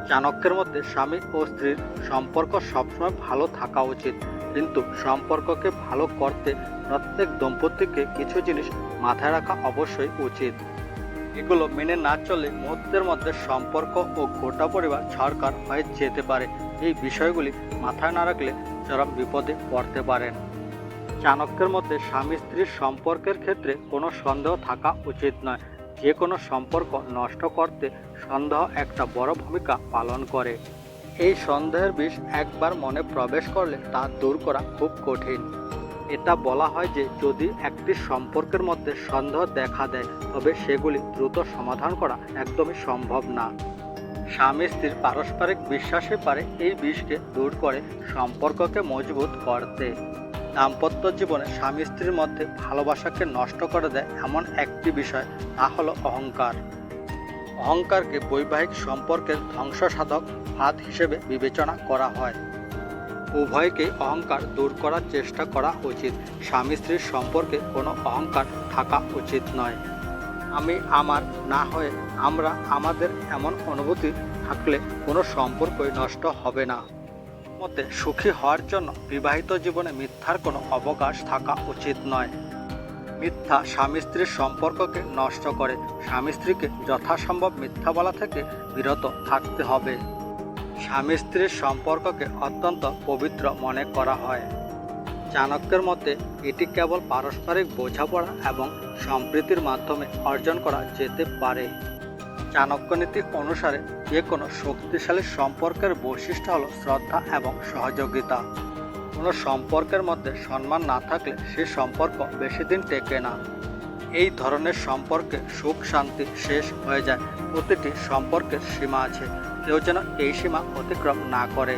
চাণক্যের মধ্যে স্বামী ও স্ত্রীর সম্পর্ক সবসময় ভালো থাকা উচিত, কিন্তু সম্পর্ককে ভালো করতে প্রত্যেক দম্পতিকে কিছু জিনিস মাথায় রাখা অবশ্যই উচিত। এগুলো মেনে না চললে মুহূর্তের মধ্যে সম্পর্ক ও গোটা পরিবার ছাড়খাড় হয়ে যেতে পারে। এই বিষয়গুলি মাথায় না রাখলে চরম বিপদে পড়তে পারেন। চাণক্যের মধ্যে স্বামী স্ত্রীর সম্পর্কের ক্ষেত্রে কোনো সন্দেহ থাকা উচিত নয়। যে কোনো সম্পর্ক নষ্ট করতে সন্দেহ একটা বড় ভূমিকা পালন করে। এই সন্দেহের বিষ একবার মনে প্রবেশ করলে তা দূর করা খুব কঠিন। এটা বলা হয় যে যদি একটি সম্পর্কের মধ্যে সন্দেহ দেখা দেয় তবে সেগুলি দ্রুত সমাধান করা একদমই সম্ভব না। স্বামী স্ত্রীর পারস্পরিক বিশ্বাসই পারে এই বিষকে দূর করে সম্পর্ককে মজবুত করতে। দাম্পত্য জীবনে স্বামী স্ত্রীর মধ্যে ভালোবাসাকে নষ্ট করে দেয় এমন একটি বিষয়, তা হলো অহংকার। অহংকারকে বৈবাহিক সম্পর্কের ধ্বংসসাধক ফাঁদ হিসেবে বিবেচনা করা হয়। উভয়কেই অহংকার দূর করার চেষ্টা করা উচিত। স্বামী স্ত্রীর সম্পর্কে কোনো অহংকার থাকা উচিত নয়। আমি আমার না হয়ে আমরা আমাদের এমন অনুভূতি থাকলে কোনো সম্পর্কই নষ্ট হবে না। মতে সুখী হওয়ার জন্য বিবাহিত জীবনে মিথ্যার কোনো অবকাশ থাকা উচিত নয়। মিথ্যা স্বামী স্ত্রীর সম্পর্ককে নষ্ট করে। স্বামী স্ত্রীকে যথাসম্ভব মিথ্যা বলা থেকে বিরত থাকতে হবে। স্বামী স্ত্রীর সম্পর্ককে অত্যন্ত পবিত্র মনে করা হয়। চাণক্যের মতে এটি কেবল পারস্পরিক বোঝাপড়া এবং সম্প্রীতির মাধ্যমে অর্জন করা যেতে পারে। চাণক্য নীতি অনুসারে যে কোনো শক্তিশালী সম্পর্কের বৈশিষ্ট্য হল শ্রদ্ধা এবং সহযোগিতা। কোনো সম্পর্কের মধ্যে সম্মান না থাকলে সে সম্পর্ক বেশি দিন টেকে না। এই ধরনের সম্পর্কে সুখ শান্তি শেষ হয়ে যায়। প্রতিটি সম্পর্কের সীমা আছে, কেউ যেন এই সীমা অতিক্রম না করে।